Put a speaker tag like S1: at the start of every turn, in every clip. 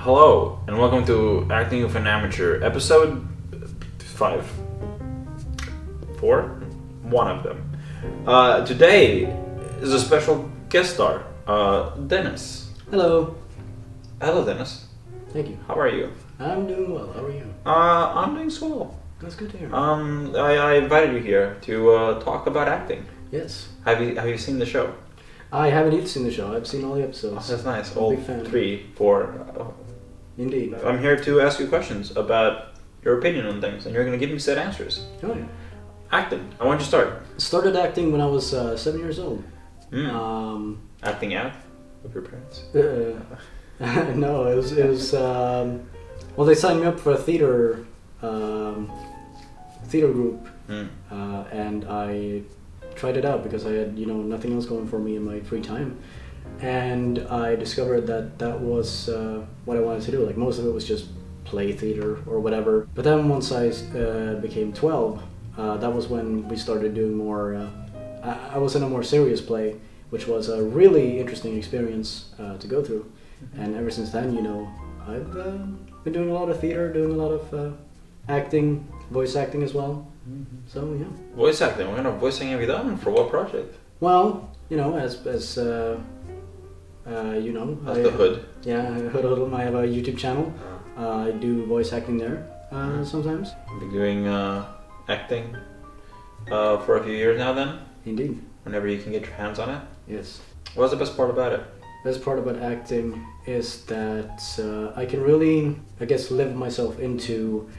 S1: Hello, and welcome to Acting with an Amateur, episode 5. 4? One of them. Today is a special guest star, Dennis.
S2: Hello.
S1: Hello, Dennis.
S2: Thank you.
S1: How are you?
S2: I'm doing well. How are you?
S1: I'm doing swell.
S2: That's good to hear.
S1: I invited you here to talk about acting.
S2: Yes.
S1: Have you seen the show?
S2: I haven't even seen the show. I've seen all the episodes.
S1: Oh, that's nice.
S2: I'm a
S1: All
S2: big fan.
S1: 3, 4.
S2: Indeed.
S1: I'm here to ask you questions about your opinion on things, and you're going to give me set answers.
S2: Oh yeah.
S1: Acting. I want you to start.
S2: Started acting when I was 7 years old.
S1: Acting out with your parents?
S2: No, it was. Well, they signed me up for a theater group, and I tried it out because I had nothing else going for me in my free time, and I discovered that was what I wanted to do. Like most of it was just play theater or whatever. But then once I became 12, that was when we started doing more. I was in a more serious play, which was a really interesting experience to go through. And ever since then, I've been doing a lot of theater, doing a lot of acting, voice acting as well. So yeah.
S1: Voice acting. What kind of voice acting have you done? For what project?
S2: Well, as
S1: the Hood.
S2: Yeah, Hood. I have a YouTube channel. I do voice acting there sometimes.
S1: You've been doing acting for a few years now then?
S2: Indeed.
S1: Whenever you can get your hands on it?
S2: Yes.
S1: What's the best part about it?
S2: Best part about acting is that I can really, I guess, live myself into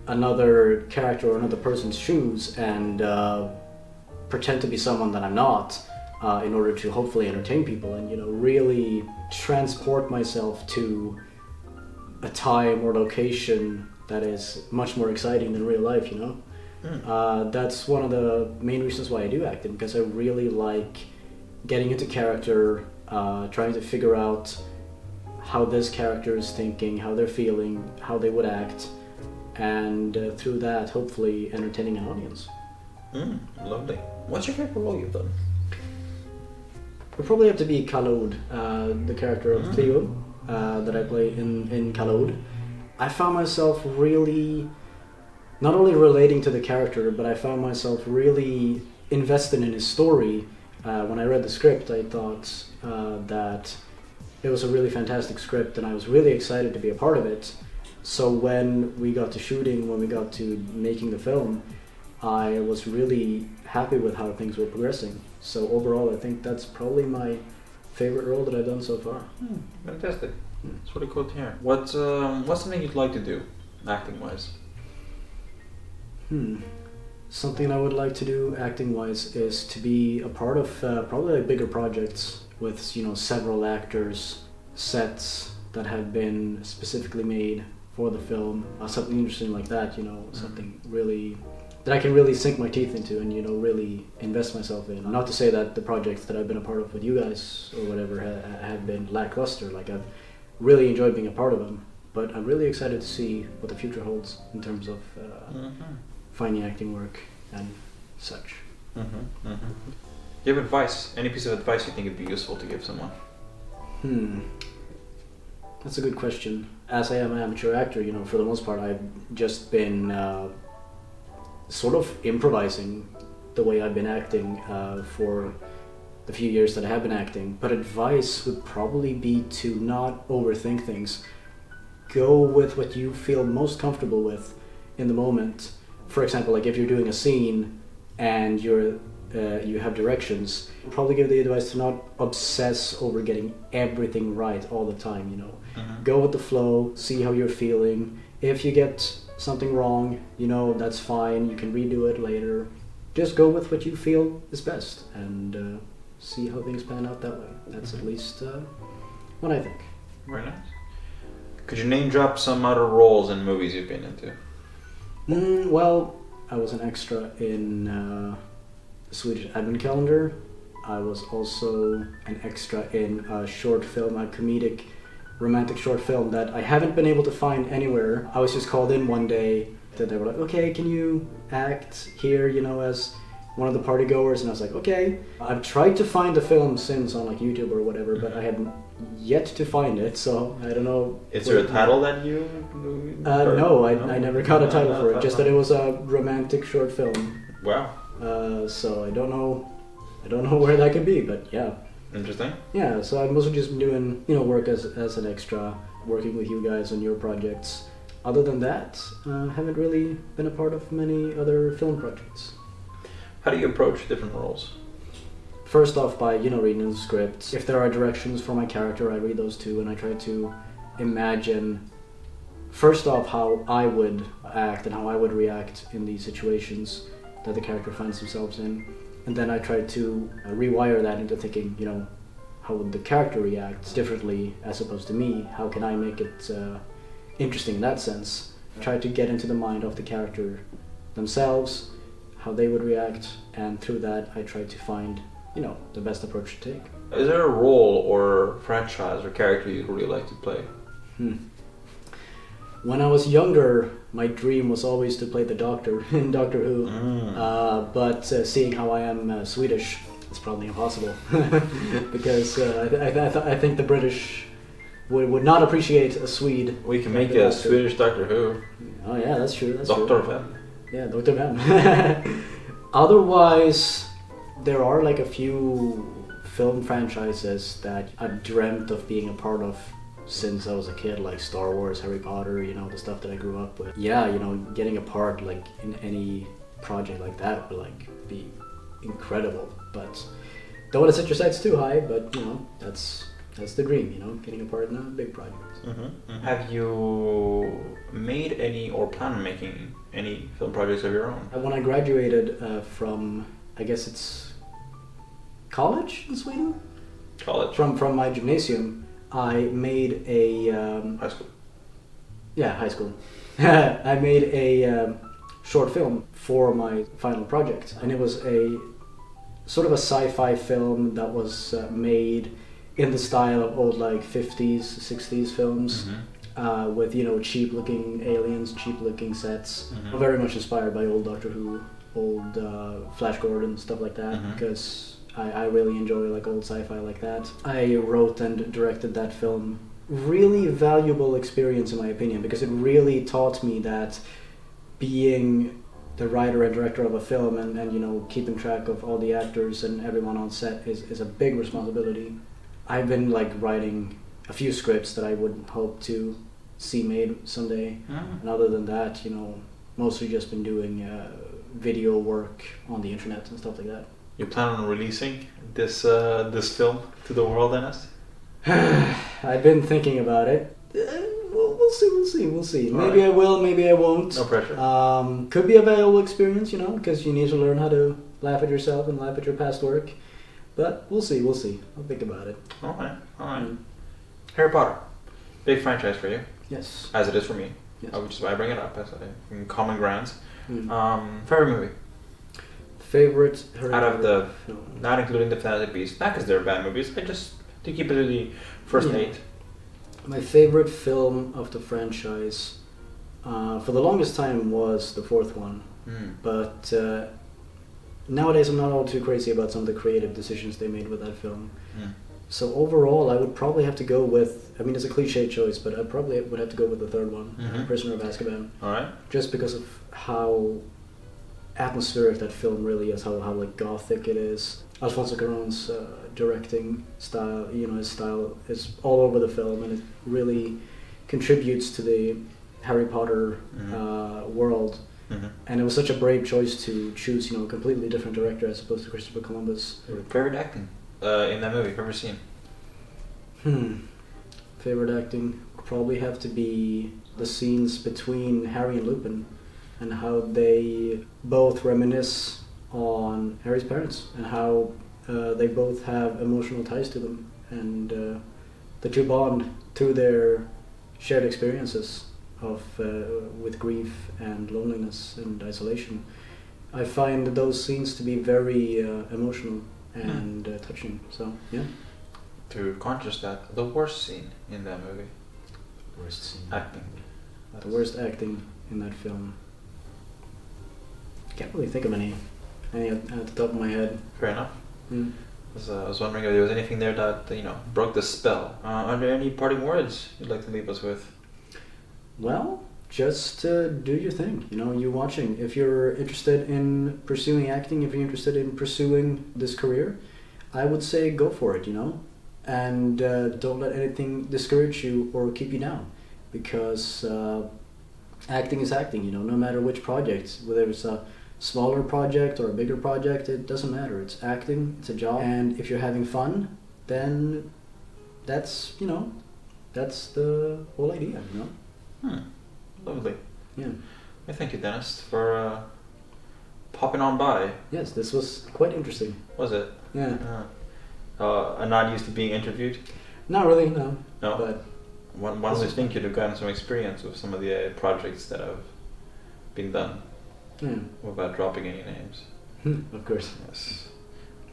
S2: another character or another person's shoes and pretend to be someone that I'm not in order to hopefully entertain people and, really transport myself to a time or location that is much more exciting than real life, That's one of the main reasons why I do acting, because I really like getting into character, trying to figure out how this character is thinking, how they're feeling, how they would act, and through that, hopefully entertaining an audience.
S1: Lovely. What's your favorite role you've done?
S2: It would probably have to be Khalod, the character of Theo that I play in Khalod. I found myself really not only relating to the character, but I found myself really invested in his story. When I read the script, I thought that it was a really fantastic script, and I was really excited to be a part of it. So when we got to shooting, when we got to making the film, I was really happy with how things were progressing. So overall, I think that's probably my favorite role that I've done so far.
S1: Fantastic. It's really cool to hear. What's something you'd like to do, acting-wise?
S2: Something I would like to do acting-wise is to be a part of probably like bigger projects with several actors, sets that have been specifically made for the film, something interesting like that. Something really that I can really sink my teeth into and really invest myself in. Not to say that the projects that I've been a part of with you guys or whatever have been lackluster. Like I've really enjoyed being a part of them, but I'm really excited to see what the future holds in terms of finding acting work and such.
S1: Do you have advice? Any piece of advice you think would be useful to give someone?
S2: That's a good question. As I am an amateur actor, for the most part, I've just been sort of improvising the way I've been acting for the few years that I have been acting. But advice would probably be to not overthink things. Go with what you feel most comfortable with in the moment. For example, like if you're doing a scene and you have directions, probably give the advice to not obsess over getting everything right all the time. Go with the flow, see how you're feeling. If you get something wrong, that's fine. You can redo it later. Just go with what you feel is best and see how things pan out that way. That's at least what I think.
S1: Very nice. Could you name drop some other roles in movies you've been into?
S2: Well, I was an extra in the Swedish Advent Calendar. I was also an extra in a short film, a comedic romantic short film that I haven't been able to find anywhere. I was just called in one day that they were like, okay, can you act here, as one of the party goers, and I was like, okay. I've tried to find the film since on like YouTube or whatever, but I haven't yet to find it, so I don't know.
S1: Is there a title that you?
S2: No, I never got a title for it. Just that it was a romantic short film.
S1: Wow.
S2: So I don't know where that could be, but yeah.
S1: Interesting.
S2: Yeah, so I've mostly just been doing, work as an extra, working with you guys on your projects. Other than that, haven't really been a part of many other film projects.
S1: How do you approach different roles?
S2: First off, by reading the script. If there are directions for my character, I read those too, and I try to imagine first off how I would act and how I would react in these situations that the character finds themselves in, and then I try to rewire that into thinking, how would the character react differently as opposed to me? How can I make it interesting in that sense? Try to get into the mind of the character themselves, how they would react, and through that I try to find the best approach to take.
S1: Is there a role or franchise or character you'd really like to play?
S2: When I was younger, my dream was always to play the Doctor in Doctor Who, but seeing how I am Swedish, it's probably impossible because I think the British would not appreciate a Swede.
S1: We can make a Swedish Doctor Who.
S2: Oh yeah, that's true.
S1: Dr. Who.
S2: Yeah, Dr. Van. Otherwise, there are like a few film franchises that I've dreamt of being a part of since I was a kid, like Star Wars, Harry Potter, the stuff that I grew up with. Yeah, getting a part like in any project like that would like be incredible. But don't want to set your sights too high, but that's the dream, getting a part in a big project.
S1: Have you made any or plan on making any film projects of your own?
S2: When I graduated from, I guess it's college in Sweden?
S1: College.
S2: From my gymnasium, I made a...
S1: high school.
S2: Yeah, high school. I made a short film for my final project, and it was a sort of a sci-fi film that was made in the style of old like 50s, 60s films, with cheap looking aliens, cheap looking sets. Very much inspired by old Doctor Who, old Flash Gordon, stuff like that, because I really enjoy like old sci-fi like that. I wrote and directed that film. Really valuable experience in my opinion, because it really taught me that being the writer and director of a film and keeping track of all the actors and everyone on set is a big responsibility. I've been like writing a few scripts that I would hope to see made someday, and other than that, mostly just been doing video work on the internet and stuff like that.
S1: You plan on releasing this film to the world, Dennis?
S2: I've been thinking about it. We'll see. Maybe right. I will, maybe I won't.
S1: No pressure.
S2: Could be a valuable experience, because you need to learn how to laugh at yourself and laugh at your past work. But we'll see. I'll think about it.
S1: All right. Harry Potter, big franchise for you.
S2: Yes.
S1: As it is for me.
S2: Yes.
S1: Which is why I bring it up as in common grounds. Favorite movie?
S2: Favorite Harry
S1: Out of the,
S2: film.
S1: not including the Fantastic Beasts, not because they're bad movies, but just to keep it to the first 8.
S2: My favorite film of the franchise, for the longest time, was the fourth one. But nowadays I'm not all too crazy about some of the creative decisions they made with that film. So overall, I would probably have to go with, it's a cliche choice, but I probably would have to go with the third one, Prisoner of Azkaban.
S1: All right.
S2: Just because of how atmospheric that film really is, how like gothic it is. Alfonso Cuarón's directing style, his style is all over the film, and it really contributes to the Harry Potter world. And it was such a brave choice to choose, a completely different director as opposed to Christopher Columbus.
S1: Favorite acting in that movie, favorite scene?
S2: Favorite acting would probably have to be the scenes between Harry and Lupin, and how they both reminisce on Harry's parents, and how they both have emotional ties to them, and the two bond through their shared experiences of with grief and loneliness and isolation. I find those scenes to be very emotional and touching. So yeah.
S1: To contrast that, the worst scene in that movie.
S2: Worst scene.
S1: Acting.
S2: The worst acting in that film. I can't really think of any. any at the top of my head.
S1: Fair enough.
S2: Mm.
S1: I was wondering if there was anything there that broke the spell. Are there any parting words you'd like to leave us with?
S2: Well, just do your thing. You watching. If you're interested in pursuing acting, if you're interested in pursuing this career, I would say go for it. And don't let anything discourage you or keep you down, because acting is acting. No matter which project, whether it's a smaller project or a bigger project, it doesn't matter. It's acting, it's a job, and if you're having fun, then that's the whole idea.
S1: Lovely.
S2: Yeah.
S1: Well, thank you, Dennis, for popping on by.
S2: Yes, this was quite interesting.
S1: Was it?
S2: Yeah.
S1: I'm not used to being interviewed.
S2: Not really, no.
S1: No.
S2: But
S1: one would think you'd have gotten some experience with some of the projects that have been done.
S2: Yeah.
S1: Without dropping any names.
S2: Of course.
S1: Yes.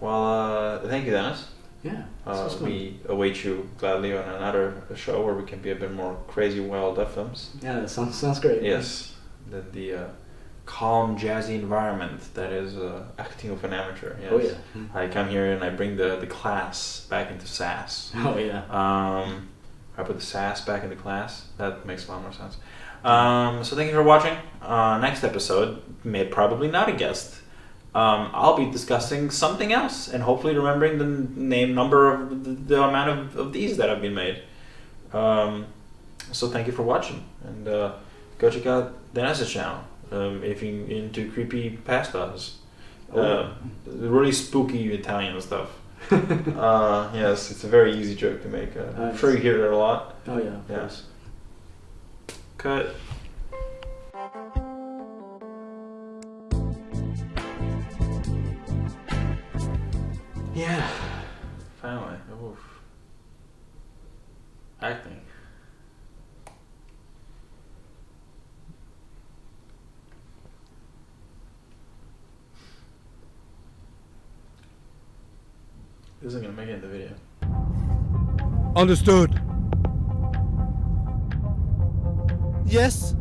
S1: Well, thank you, Dennis.
S2: Yeah. This was fun.
S1: We await you gladly on another show where we can be a bit more crazy, wild films.
S2: Yeah, that sounds great.
S1: Yes. The calm, jazzy environment that is acting with an amateur. Yes.
S2: Oh yeah.
S1: I come here and I bring the class back into sass.
S2: Oh yeah.
S1: I put the sass back into class. That makes a lot more sense. So thank you for watching. Next episode, probably not a guest. I'll be discussing something else and hopefully remembering the number of the amount of these that have been made. So thank you for watching, and go check out Dennis' channel if you're into creepy pastas. Really spooky Italian stuff. Yes, it's a very easy joke to make. I'm sure you hear it a lot.
S2: Oh yeah, of course.
S1: Cut. Yeah. Finally. Oof. Acting. This isn't gonna make it in the video.
S3: Understood. Yes.